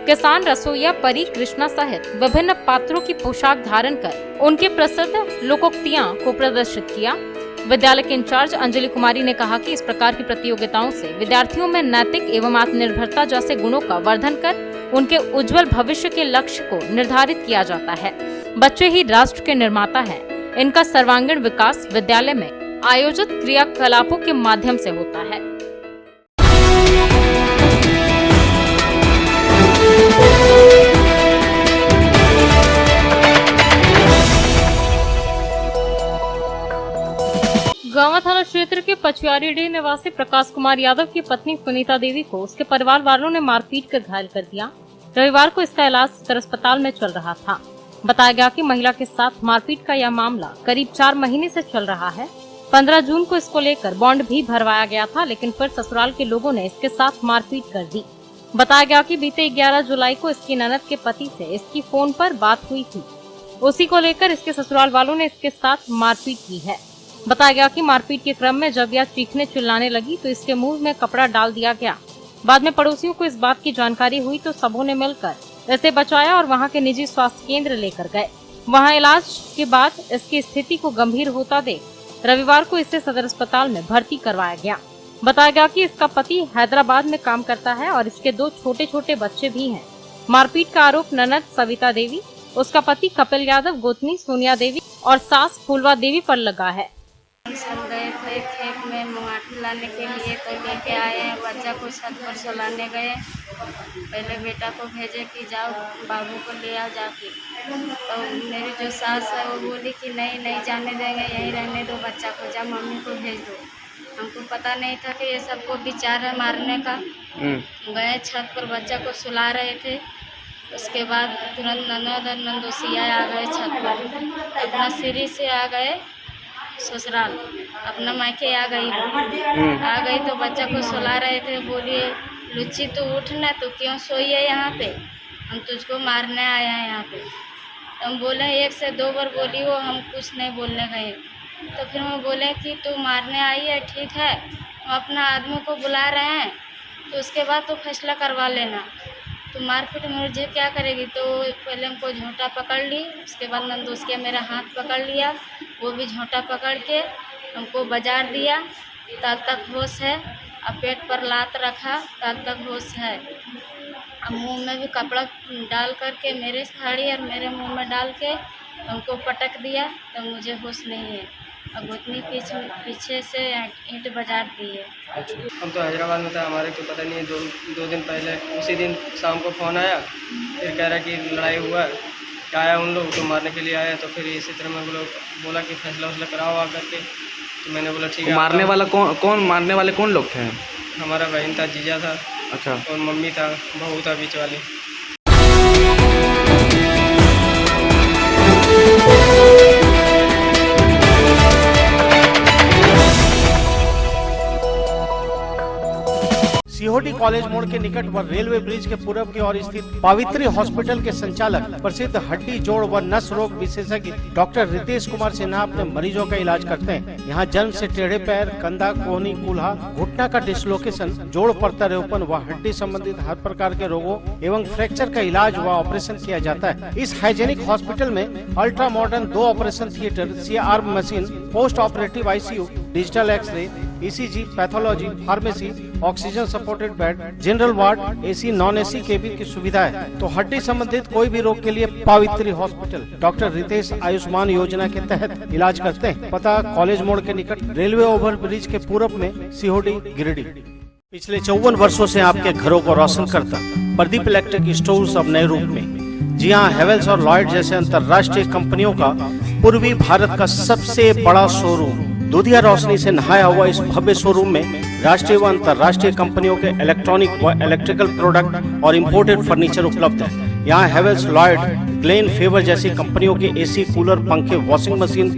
किसान, रसोईया, परी, कृष्णा सहित विभिन्न पात्रों की पोशाक धारण कर उनके प्रसिद्ध लोकोक्तियां को प्रदर्शित किया। विद्यालय के इंचार्ज अंजलि कुमारी ने कहा कि इस प्रकार की प्रतियोगिताओं से विद्यार्थियों में नैतिक एवं आत्मनिर्भरता जैसे गुणों का वर्धन कर उनके उज्जवल भविष्य के लक्ष्य को निर्धारित किया जाता है। बच्चे ही राष्ट्र के निर्माता हैं। इनका सर्वांगीण विकास विद्यालय में आयोजित क्रियाकलापों के माध्यम से होता है। गांवा थाना क्षेत्र के पचुआरीडीह निवासी प्रकाश कुमार यादव की पत्नी सुनीता देवी को उसके परिवार वालों ने मारपीट कर घायल कर दिया। रविवार को इसका इलाज सदर अस्पताल में चल रहा था। बताया गया कि महिला के साथ मारपीट का यह मामला करीब 4 महीने से चल रहा है। 15 जून को इसको लेकर बॉन्ड भी भरवाया गया था, लेकिन फिर ससुराल के लोगों ने इसके साथ मारपीट कर दी। बताया गया कि बीते 11 जुलाई को इसकी ननद के पति से इसकी फोन पर बात हुई थी। उसी को लेकर इसके ससुराल वालों ने इसके साथ मारपीट की है। बताया गया कि मारपीट के क्रम में जब यह चीखने चिल्लाने लगी तो इसके मुंह में कपड़ा डाल दिया गया। बाद में पड़ोसियों को इस बात की जानकारी हुई तो सबों ने मिलकर इसे बचाया और वहां के निजी स्वास्थ्य केंद्र लेकर गए। वहां इलाज के बाद इसकी स्थिति को गंभीर होता देख रविवार को इसे सदर अस्पताल में भर्ती करवाया गया। बताया गया कि इसका पति हैदराबाद में काम करता है और इसके 2 छोटे छोटे बच्चे भी हैं। मारपीट का आरोप ननद सविता देवी, उसका पति कपिल यादव, गोतनी सोनिया देवी और सास फूलवा देवी पर लगा है। सब गए थे खेत में मुंगाठी लाने के लिए, तो लेके आए हैं बच्चा को छत पर सुलाने गए। पहले बेटा को भेजे कि जाओ बाबू को ले आओ जाके, तो मेरी जो सास है वो बोली कि नहीं जाने देंगे, यहीं रहने दो बच्चा को, जा मम्मी को भेज दो। हमको पता नहीं था कि ये सबको विचार है मारने का। गए छत पर बच्चा को सुला रहे थे, उसके बाद तुरंत ननद और नंदोसिया आ गए छत पर, अपना सीढ़ी से आ गए ससुराल, अपना मायके आ गई तो बच्चा को सुला रहे थे। बोलिए लुच्ची तू उठ ना, तू क्यों सोई है यहाँ पे, हम तुझको मारने आए हैं यहाँ पे। तो हम बोले 1 से 2 बार बोली वो, हम कुछ नहीं बोलने गए। तो फिर हम बोले कि तू मारने आई है, ठीक है, हम अपना आदमी को बुला रहे हैं, तो उसके बाद तो फैसला करवा लेना, तो मारपीट मुझे क्या करेगी। तो पहले हमको झोंटा पकड़ ली, उसके बाद नंदोसिया मेरा हाथ पकड़ लिया, वो भी झोंटा पकड़ के हमको बाजार दिया, तब तक होश है। अब पेट पर लात रखा, तब तक होश है। अब मुंह में भी कपड़ा डाल करके मेरे साड़ी और मेरे मुंह में डाल के हमको पटक दिया, तो मुझे होश नहीं है। अब उतनी पीछे से ईंट बाजार दी है। हम तो हैदराबाद में था, हमारे को पता नहीं है। 2 दिन पहले उसी दिन शाम को फ़ोन आया, फिर कह रहा कि लड़ाई हुआ है, आया उन लोग तो मारने के लिए आया। तो फिर इसी तरह मैं बोला कि फैसला कराओ आ करके, तो मैंने बोला ठीक है। मारने वाले कौन लोग थे? हमारा बहन था, जीजा था, अच्छा, और मम्मी था, बहू था बीच वाली। सीहोडी कॉलेज मोड़ के निकट व रेलवे ब्रिज के पूर्व की ओर स्थित पावित्री हॉस्पिटल के संचालक प्रसिद्ध हड्डी जोड़ व नस रोग विशेषज्ञ डॉक्टर रितेश कुमार सिन्हा अपने मरीजों का इलाज करते हैं। यहाँ जन्म से टेढ़े पैर, कंधा, कोहनी, कूल्हा, घुटना का डिसलोकेशन, जोड़ प्रत्यारोपण व हड्डी संबंधित हर प्रकार के रोगों एवं फ्रैक्चर का इलाज व ऑपरेशन किया जाता है। इस हाइजेनिक हॉस्पिटल में ultra modern 2 operation theatre, CR machine, post operative ICU, digital x ray, ECG, pathology, pharmacy, oxygen supported bed, general ward, AC, non AC cabin की सुविधा है। तो हड्डी संबंधित कोई भी रोग के लिए पावित्री हॉस्पिटल डॉक्टर रितेश आयुष्मान योजना के तहत इलाज करते हैं। पता कॉलेज मोड़ के निकट रेलवे ओवर ब्रिज के पूरब में, सिहोडी, गिरिडीह। पिछले 54 वर्षों से आपके घरों को रोशन करता प्रदीप इलेक्ट्रिक स्टोर्स अब नए रूप में। जी हाँ, हेवेल्स और लॉयड जैसे अंतर्राष्ट्रीय कंपनियों का पूर्वी भारत का सबसे बड़ा शोरूम। दूधिया रोशनी से नहाया हुआ इस भव्य शोरूम में राष्ट्रीय व अंतर्राष्ट्रीय कंपनियों के इलेक्ट्रॉनिक व इलेक्ट्रिकल प्रोडक्ट और इंपोर्टेड फर्नीचर उपलब्ध है। यहाँ हेवेल्स, लॉयड, ग्लेन, फेवर जैसी कंपनियों के AC, कूलर, पंखे, washing machine,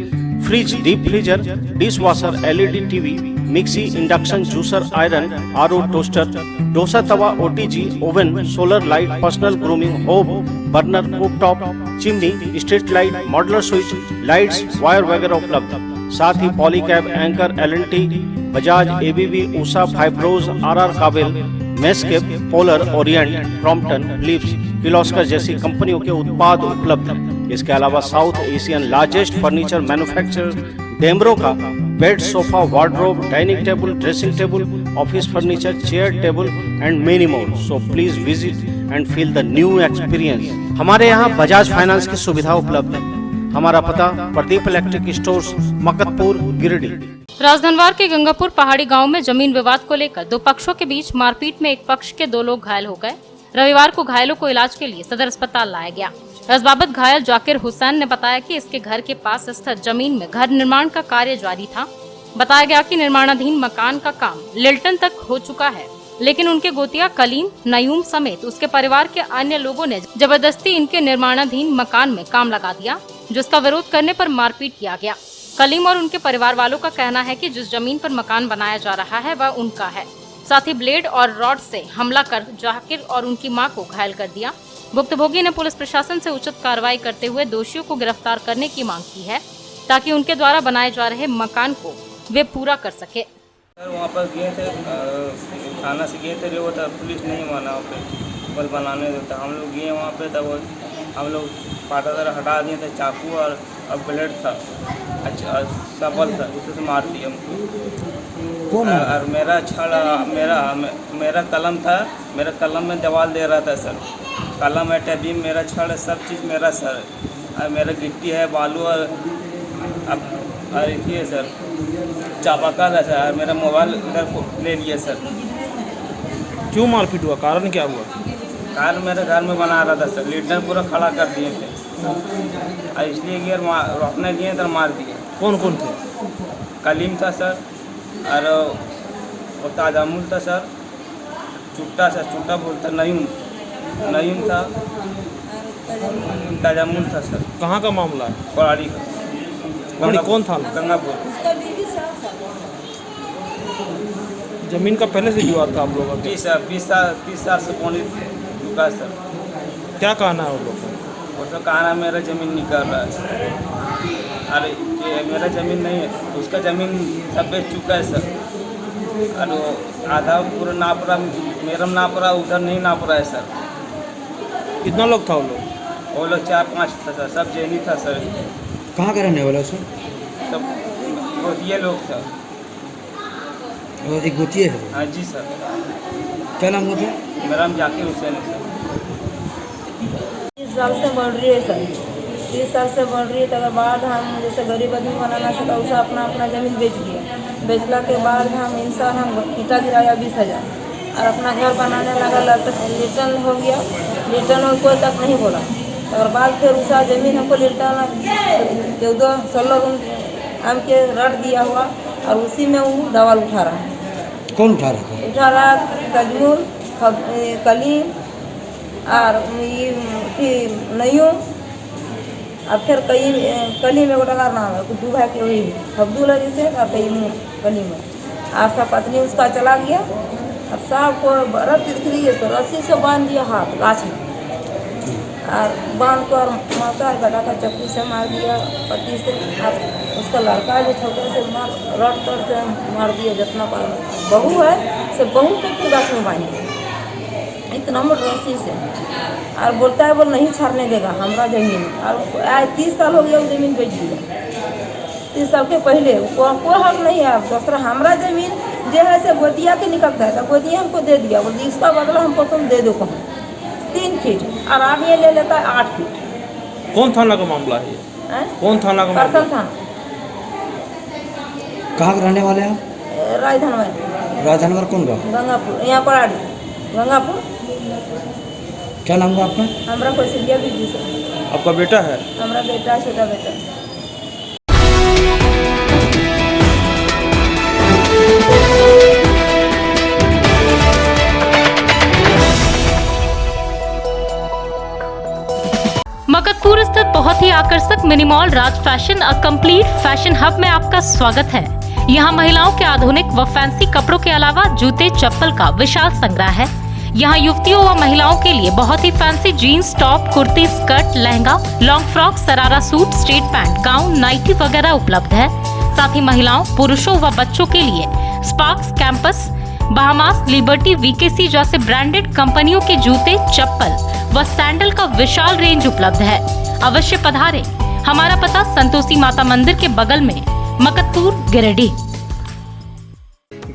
fridge, deep freezer, dish washer, LED TV, mixie, induction, juicer, iron, RO, toaster, dosa तवा, OTG, oven, solar light, personal grooming, hob, burner, cooktop, chimney, street light, modular switch, lights, wire वगैरह उपलब्ध। साथ ही Polycab, Anchor, LNT, Bajaj, ABB, Usha, Fybros, RR Kabel, मेस्केप, Polar, Orient, Crompton, लिप्स, किर्लोस्कर जैसी कंपनियों के उत्पाद उपलब्ध। इसके अलावा south Asian largest furniture manufacturer Damro का bed, sofa, wardrobe, dining table, dressing table, office furniture, chair table and many more. So please visit and feel the new experience. हमारे यहाँ बजाज फाइनेंस की सुविधा उपलब्ध है। हमारा पता प्रदीप इलेक्ट्रिक स्टोर्स, मकतपुर, गिरिडीह। राजधनवार के गंगापुर पहाड़ी गांव में जमीन विवाद को लेकर 2 पक्षों के बीच मारपीट में एक पक्ष के 2 लोग घायल हो गए। रविवार को घायलों को इलाज के लिए सदर अस्पताल लाया गया। इस बाबत घायल जाकिर हुसैन ने बताया कि इसके घर के पास स्थित जमीन में घर निर्माण का कार्य जारी था। बताया गया कि निर्माणाधीन मकान का काम लिल्टन तक हो चुका है, लेकिन उनके गोतिया कलीम, नयूम समेत उसके परिवार के अन्य लोगों ने जबरदस्ती इनके निर्माणाधीन मकान में काम लगा दिया, जिसका विरोध करने पर मारपीट किया गया। कलीम और उनके परिवार वालों का कहना है कि जिस जमीन पर मकान बनाया जा रहा है वह उनका है। साथ ही ब्लेड और रॉड से हमला कर जाकिर और उनकी मां को घायल कर दिया। भुक्तभोगी ने पुलिस प्रशासन से उचित कार्रवाई करते हुए दोषियों को गिरफ्तार करने की मांग की है, ताकि उनके द्वारा बनाए जा रहे मकान को वे पूरा कर सके। सर वहाँ पर गए थे, थाना से गए थे, वो था पुलिस नहीं माना वहाँ पे बल बनाने देता। हम लोग गए वहाँ पे, तब हम लोग पाटादार हटा दिए थे, चाकू और ब्लेड था, अच्छा सबल था, उसे से मार दिया हमको। और मेरा छड़, मेरा कलम था, मेरा कलम में दीवार दे रहा था सर। कलम है, टेबीम, मेरा छड़, सब चीज़ मेरा सर। और मेरा गिट्टी है, बालू और और ये सर चापाकल है सर। मेरा मोबाइल इधर ले लिया सर। क्यों मारपीट हुआ, कारण क्या हुआ? कार मेरे घर में बना रहा था सर, लीडर पूरा खड़ा कर दिए थे और इसलिए गियर रोकने दिए तो मार दिए। कौन कौन थे? कलीम था सर, और वो ताजामुल था सर, चुट्टा सर, चुट्टा बोलता, नयूम था, ताजामुल था सर। कहाँ का मामला है? कोराड़ी का। कौन था? गंगापुर। जमीन का पहले से विवाद था आप लोगों का? 30 साल से पौने चुका सर। क्या कहना है वो लोग? वो तो कहना मेरा ज़मीन निकल रहा है। अरे ये मेरा ज़मीन नहीं है, उसका ज़मीन सब बेच चुका है सर। और वो आधा पूरा नाप रहा, मेरा नाप रहा, उधर नहीं नाप रहा है सर। कितना लोग था वो लोग? वो लोग 4-5 था सर, सब जैनी था सर। कहाँ का रहने वाला सर? सब गोतिये लोग था। और एक गोतिये है? हाँ जी सर। क्या नाम हुआ था? मेरा नाम जाकिर हुसैन है सर। 30 साल से बढ़ रही है सर, 30 साल से बढ़ रही है। तकर बाद हम जैसे गरीब आदमी बनाना सका, उसे अपना ज़मीन बेच दिया। बेचला के बाद हम इंसान हम ईटा गिराया 20,000 और अपना घर बनाने लगा। रिटर्न हो गया, रिटर्न में कोई तक नहीं बोला। और बाद फिर उसका ज़मीन हमको रिटर्न 14-16 आम के रट दिया हुआ, और उसी में वो दवाल उठा रहा है। कौन उठा रहा है? उठा रहा तजमुल, कलीम और ये नयूम, और फिर कलीम एगो टका नाम है, दू भाई के वही अब्दुल है जैसे, और कलीम है। और सब पत्नी उसका चला गया, और साहब को रख दिए तो रस्सी से बांध दिया हाथ गाछ में, और बांध कर माता और बेटा का चक्कू से मार दिया, पट्टी से। और उसका लड़का जो छोटे से रड तर से मार दिया, जितना बहू है से बहू को गाछ में बांध दिया इतना मोट रस्सी से। और बोलता है बोल नहीं छाड़ने देगा हमारा ज़मीन। और आज 30 साल हो गया वो ज़मीन बेच दिया, 30 साल के पहले कोई हक नहीं है। अब दूसरा हमारा ज़मीन जो है से गोदिया के निकलता है तो गोदिया हमको दे दिया, बोलती इसका बदला हमको तुम दे दो कहूँ 3 फीट, और आगे ले लेता है 8 फीट। कौन थाना का मामला है ये? कौन थाना का मामला? करसन थाना। कहाँ के रहने वाले हैं? राजधनवर। राजधनवर कौन गाँव? गंगापुर, यहाँ पराड़ी गंगापुर। क्या नाम है आपका? हमारा कौशल्या बीजी से। आपका बेटा है? हमारा बेटा, छोटा बेटा। मकतपुर स्थित बहुत ही आकर्षक mini mall Raj fashion a complete fashion hub में आपका स्वागत है। यहाँ महिलाओं के आधुनिक व फैंसी कपड़ों के अलावा जूते चप्पल का विशाल संग्रह है। यहाँ युवतियों व महिलाओं के लिए बहुत ही fancy jeans, top, kurti, skirt, lehenga, long frock, sharara suit, straight pant, gown, nightie वगैरह उपलब्ध है। साथ ही महिलाओं, पुरुषों व बच्चों के लिए स्पार्क्स, कैंपस, बहामास, लिबर्टी, वीकेसी जैसे ब्रांडेड कंपनियों के जूते, चप्पल व सैंडल का विशाल रेंज उपलब्ध है। अवश्य पधारें। हमारा पता संतोषी माता मंदिर के बगल में, मकतपुर, गिरिडीह।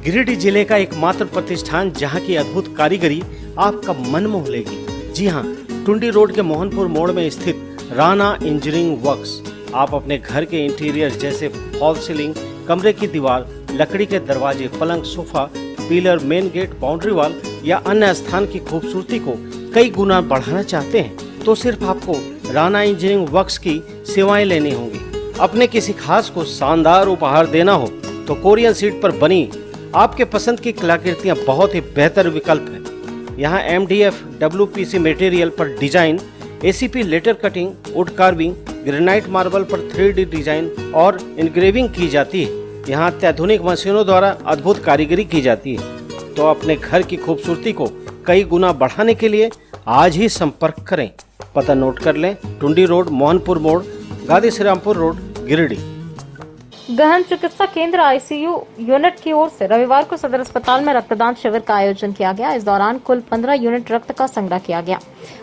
गिरिडीह जिले का एकमात्र प्रतिष्ठान जहां की अद्भुत कारीगरी आपका मन मोह लेगी। जी हां, टुंडी रोड के मोहनपुर मोड़ में स्थित राणा इंजीनियरिंग वर्क्स। आप अपने घर के इंटीरियर जैसे फॉल सीलिंग, कमरे की दीवार, लकड़ी के दरवाजे, पलंग, sofa, pillar, main gate, boundary wall या अन्य स्थान की खूबसूरती को कई गुना बढ़ाना चाहते हैं तो सिर्फ आपको राणा इंजीनियरिंग वर्क्स की सेवाएं लेनी होंगी। अपने किसी खास को शानदार उपहार देना हो तो कोरियन सीट पर बनी आपके पसंद की कलाकृतियां बहुत ही बेहतर विकल्प है। यहाँ MDF, WPC मटेरियल पर design, ACP letter cutting, wood carving, granite marble पर 3D डिजाइन और इनग्रेविंग की जाती है। यहाँ अत्याधुनिक मशीनों द्वारा अद्भुत कारीगरी की जाती है। तो अपने घर की खूबसूरती को कई गुना बढ़ाने के लिए आज ही संपर्क करें। पता नोट कर लें, टुंडी रोड, मोहनपुर मोड़, गादी श्रीरामपुर रोड, गिरिडीह। गहन चिकित्सा केंद्र ICU यूनिट की ओर से रविवार को सदर अस्पताल में रक्तदान शिविर का आयोजन किया गया। इस दौरान कुल 15 यूनिट रक्त का संग्रह किया गया।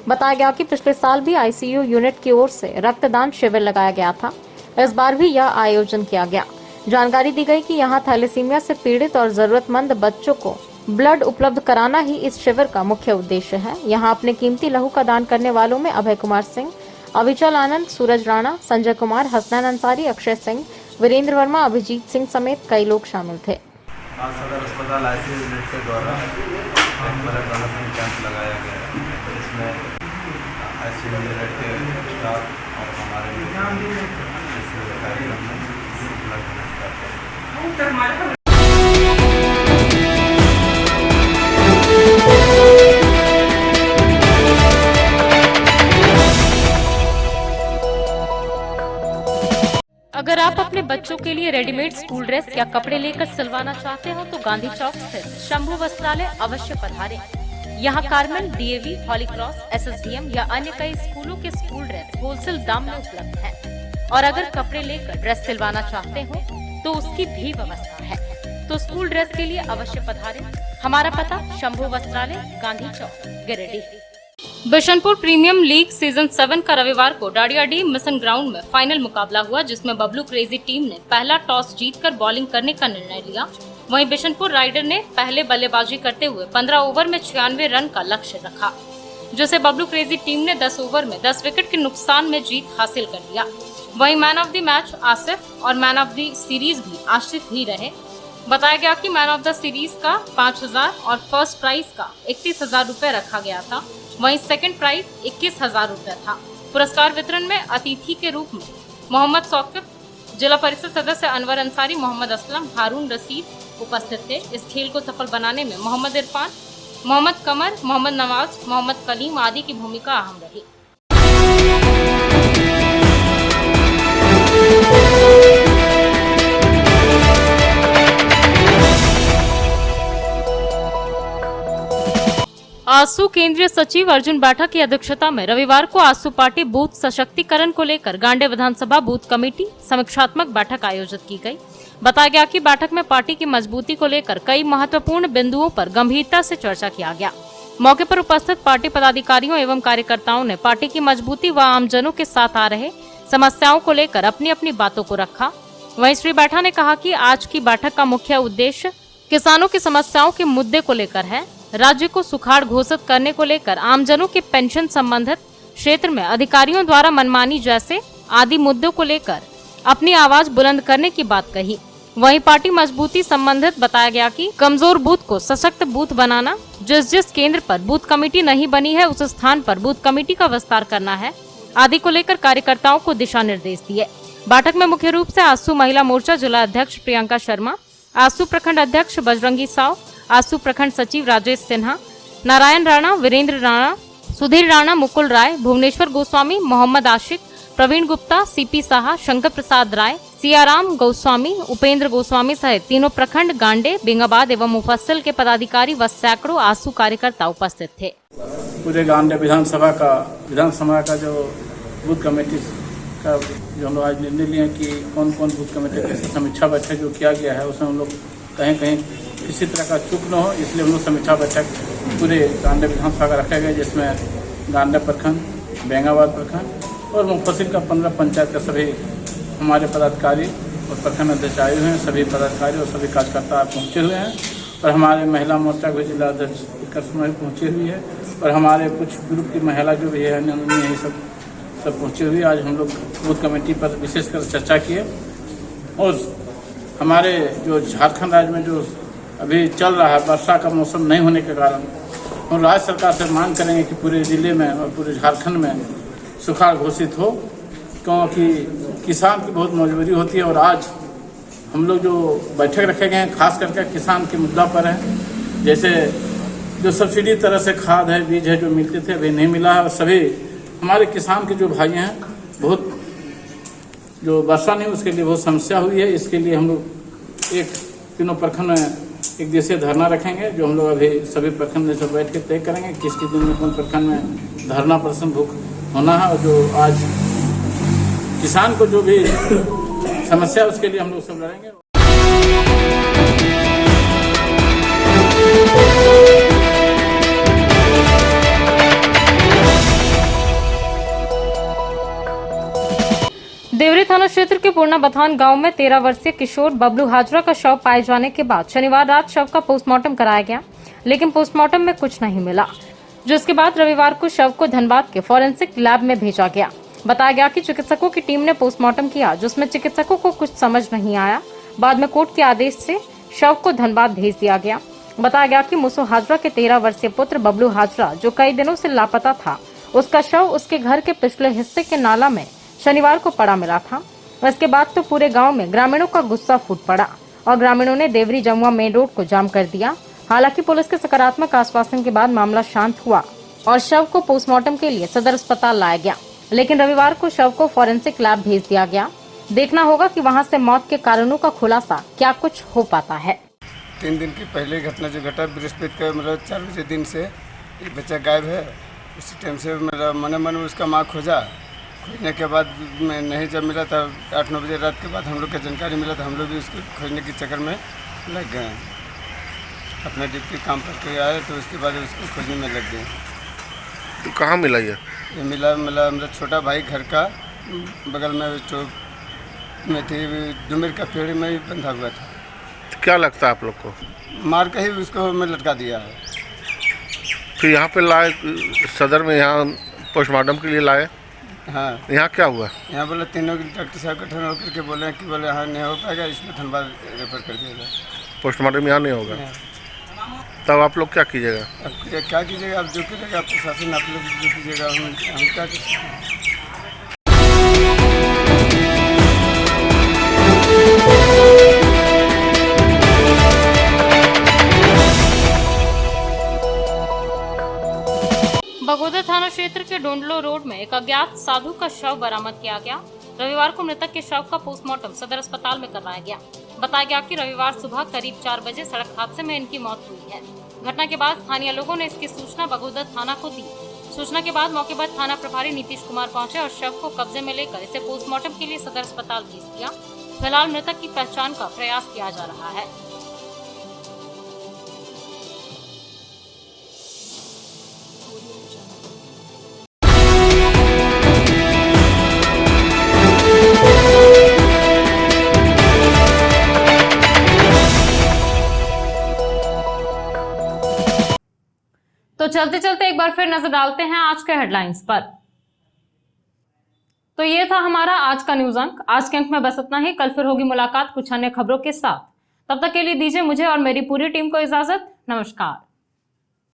बताया गया कि पिछले साल भी ICU यूनिट की ओर से रक्तदान शिविर लगाया गया था। इस बार भी यह आयोजन किया गया। जानकारी दी गई कि यहां थैलेसीमिया से पीड़ित और जरूरतमंद बच्चों को ब्लड उपलब्ध कराना ही इस शिविर का मुख्य उद्देश्य है। यहां अपने कीमती लहू का दान करने वालों में अभय कुमार सिंह, अविचल आनंद, सूरज राणा, संजय कुमार, हसनैन अंसारी, अक्षय सिंह, वीरेंद्र वर्मा, अभिजीत सिंह समेत कई लोग शामिल थे। आज सदर अस्पताल ICU यूनिट के द्वारा एक ब्लड डोनेशन कैंप लगाया गया है। इसमें ICU यूनिट के स्टाफ और हमारे इस कार्यक्रम में ब्लड डोनेट करते हैं। अगर आप अपने बच्चों के लिए रेडीमेड स्कूल ड्रेस या कपड़े लेकर सिलवाना चाहते हो तो गांधी चौक स्थित शंभू वस्त्रालय अवश्य पधारें। यहाँ कार्मेल, DAV, हॉली क्रॉस, SSDM या अन्य कई स्कूलों के स्कूल ड्रेस होलसेल दाम में उपलब्ध है। और अगर कपड़े लेकर ड्रेस सिलवाना चाहते हो तो उसकी भी व्यवस्था है। तो स्कूल ड्रेस के लिए अवश्य पधारें। हमारा पता Shambhu Vastralaya, Gandhi Chowk, Giridih. Bishanpur premier league season 7 का रविवार को डाडियाडीह मिशन ग्राउंड में फाइनल मुकाबला हुआ, जिसमें बबलू क्रेजी टीम ने पहला टॉस जीतकर बॉलिंग करने का निर्णय लिया। वहीं बिशनपुर राइडर ने पहले बल्लेबाजी करते हुए 15 ओवर में 96 रन का लक्ष्य रखा, जिसे बबलू क्रेजी टीम ने 10 ओवर में 10 विकेट के नुकसान में जीत हासिल कर लिया। वहीं man of the match Asif और मैन ऑफ द सीरीज भी आसिफ ही रहे। बताया गया कि मैन ऑफ द सीरीज का 5000 और फर्स्ट प्राइज का 31,000 रुपए रखा गया था। वहीं सेकंड प्राइज 21,000 रुपए था। पुरस्कार वितरण में अतिथि के रूप में मोहम्मद सौकिब, जिला परिषद सदस्य अनवर अंसारी, मोहम्मद असलम, हारून रशीद उपस्थित थे। इस खेल को सफल बनाने में मोहम्मद इरफान, मोहम्मद कमर, मोहम्मद नवाज, मोहम्मद कलीम आदि की भूमिका अहम रही। आसू केंद्रीय सचिव अर्जुन बाठा की अध्यक्षता में रविवार को आसू पार्टी बूथ सशक्तिकरण को लेकर गांडे विधानसभा बूथ कमेटी समीक्षात्मक बैठक आयोजित की गई। बताया गया कि बैठक में पार्टी की मजबूती को लेकर कई महत्वपूर्ण बिंदुओं पर गंभीरता से चर्चा किया गया। मौके पर उपस्थित पार्टी पदाधिकारियों एवं कार्यकर्ताओं ने पार्टी की मजबूती व आमजनों के साथ आ रहे समस्याओं को लेकर अपनी अपनी बातों को रखा। वहीं श्री बाठा ने कहा कि आज की बैठक का मुख्य उद्देश्य किसानों की समस्याओं के मुद्दे को लेकर है। राज्य को सुखाड़ घोषित करने को लेकर आमजनों के पेंशन संबंधित क्षेत्र में अधिकारियों द्वारा मनमानी जैसे आदि मुद्दों को लेकर अपनी आवाज बुलंद करने की बात कही। वहीं पार्टी मजबूती संबंधित बताया गया कि कमजोर बूथ को सशक्त बूथ बनाना, जिस केंद्र पर बूथ कमेटी नहीं बनी है उस स्थान पर बूथ कमेटी का विस्तार करना है आदि को लेकर कार्यकर्ताओं को दिशा निर्देश दिए। बैठक में मुख्य रूप से आसू महिला मोर्चा जिला अध्यक्ष प्रियंका शर्मा, आसू प्रखंड अध्यक्ष बजरंगी साव, आसू प्रखंड सचिव राजेश सिन्हा, नारायण राणा, वीरेंद्र राणा, सुधीर राणा, मुकुल राय, भुवनेश्वर गोस्वामी, मोहम्मद आशिक, प्रवीण गुप्ता, सीपी साहा, शंकर प्रसाद राय, सियाराम गोस्वामी, उपेंद्र गोस्वामी सहित तीनों प्रखंड गांडे, बेंगाबाद एवं मुफस्सिल के पदाधिकारी व सैकड़ों आसू कार्यकर्ता उपस्थित थे। पूरे गांडे विधानसभा का जो बूथ कमेटी का जो हम लोग आज निर्णय लिए कि कौन कौन बूथ कमेटी कैसे समीक्षा बैठक जो किया गया है उसमें हम लोग कहीं किसी तरह का चूक न हो, इसलिए हम लोग समीक्षा बैठक पूरे गांडे विधानसभा का रखा गया, जिसमें गांडे प्रखंड, बेंगाबाद प्रखंड और मुफस्सिल का 15 पंचायत का सभी हमारे पदाधिकारी और प्रखंड अध्यक्ष आए हुए हैं। सभी पदाधिकारी और सभी कार्यकर्ता पहुँचे हुए हैं और हमारे महिला मोर्चा के जिला अध्यक्ष पहुँची हुई है और हमारे कुछ ग्रुप की महिला जो भी है यही सब पहुँची हुई। आज हम लोग बूथ कमेटी पर विशेषकर चर्चा किए और हमारे जो झारखंड राज्य में जो अभी चल रहा है वर्षा का मौसम नहीं होने के कारण हम राज्य सरकार से मांग करेंगे कि पूरे जिले में और पूरे झारखंड में सुखाड़ घोषित हो, क्योंकि किसान की बहुत मजबूरी होती है। और आज हम लोग जो बैठक रखे गए हैं खास करके किसान के मुद्दा पर है, जैसे जो सब्सिडी तरह से खाद है, बीज है जो मिलते थे अभी नहीं मिला है और सभी हमारे किसान के जो भाई हैं बहुत जो वर्षा नहीं उसके लिए बहुत समस्या हुई है। इसके लिए हम लोग तीनों प्रखंड में एक दिवसीय धरना रखेंगे, जो हम लोग अभी सभी प्रखंड में सब बैठ के तय करेंगे किसके दिन में कौन प्रखंड में धरना प्रदर्शन भूख होना है। और जो आज किसान को जो भी समस्या उसके लिए हम लोग सब लड़ेंगे। देवरी थाना क्षेत्र के पूर्णा बथान गांव में 13 वर्षीय किशोर बबलू हाजरा का शव पाए जाने के बाद शनिवार रात शव का पोस्टमार्टम कराया गया, लेकिन पोस्टमार्टम में कुछ नहीं मिला, जिसके बाद रविवार को शव को धनबाद के फॉरेंसिक लैब में भेजा गया। बताया गया कि चिकित्सकों की टीम ने पोस्टमार्टम किया, जिसमें चिकित्सकों को कुछ समझ नहीं आया। बाद में कोर्ट के आदेश से शव को धनबाद भेज दिया गया। बताया गया कि मुसो हाजरा के 13 वर्षीय पुत्र बबलू हाजरा, जो कई दिनों से लापता था, उसका शव उसके घर के पिछले हिस्से के नाला में शनिवार को पड़ा मिला था। इसके बाद तो पूरे गांव में ग्रामीणों का गुस्सा फूट पड़ा और ग्रामीणों ने देवरी जमुआ मेन रोड को जाम कर दिया। हालांकि पुलिस के सकारात्मक आश्वासन के बाद मामला शांत हुआ और शव को पोस्टमार्टम के लिए सदर अस्पताल लाया गया, लेकिन रविवार को शव को फॉरेंसिक लैब भेज दिया गया। देखना होगा कि वहां से मौत के कारणों का खुलासा क्या कुछ हो पाता है। 3 दिन की पहले घटना जो घटा बृहस्पति का मतलब 4 बजे दिन से एक बच्चा गायब है। उसी टाइम से मेरा मन उसका माँ खोजने के बाद मैं नहीं जब मिला था 8-9 बजे रात के बाद हम लोग को जानकारी मिला था, हम लोग भी उसको खोजने के चक्कर में लग गए। अपना ड्यूटी काम करके आए तो उसके बाद उसको खोजने में लग गए। तो कहाँ मिला ये मिला मेरा छोटा भाई घर का बगल में चौक में थी, डुमर का पेड़ में ही बंधा हुआ था। तो क्या लगता है आप लोग को? मार के ही उसको मैं लटका दिया है। फिर यहाँ पे लाए सदर में, यहाँ पोस्टमार्टम के लिए लाए। हाँ, यहाँ क्या हुआ? यहाँ बोले तीनों डॉक्टर साहब गठन होकर के बोले कि बोले हाँ नहीं हो पाएगा, इसमें धनबाद रेफर कर दिया जाए। पोस्टमार्टम यहाँ नहीं होगा। तब आप लोग क्या कीजिएगा? अब क्या कीजिएगा, आप जो करेगा प्रशासन, आप लोग जो कीजिएगा, हम क्या कर सकते हैं। बगोदर थाना क्षेत्र के डोंडलो रोड में एक अज्ञात साधु का शव बरामद किया गया। रविवार को मृतक के शव का पोस्टमार्टम सदर अस्पताल में करवाया गया। बताया गया कि रविवार सुबह करीब 4 बजे सड़क हादसे में इनकी मौत हुई है। घटना के बाद स्थानीय लोगों ने इसकी सूचना बगोदर थाना को दी। सूचना के बाद मौके पर थाना प्रभारी नीतीश कुमार पहुंचे और शव को कब्जे में लेकर इसे पोस्टमार्टम के लिए सदर अस्पताल भेज दिया। फिलहाल मृतक की पहचान का प्रयास किया जा रहा है। तो चलते चलते एक बार फिर नजर डालते हैं आज के हेडलाइंस पर। तो ये था हमारा आज का न्यूज अंक। आज के अंक में बस इतना ही। कल फिर होगी मुलाकात कुछ अन्य खबरों के साथ। तब तक के लिए दीजिए मुझे और मेरी पूरी टीम को इजाजत। नमस्कार।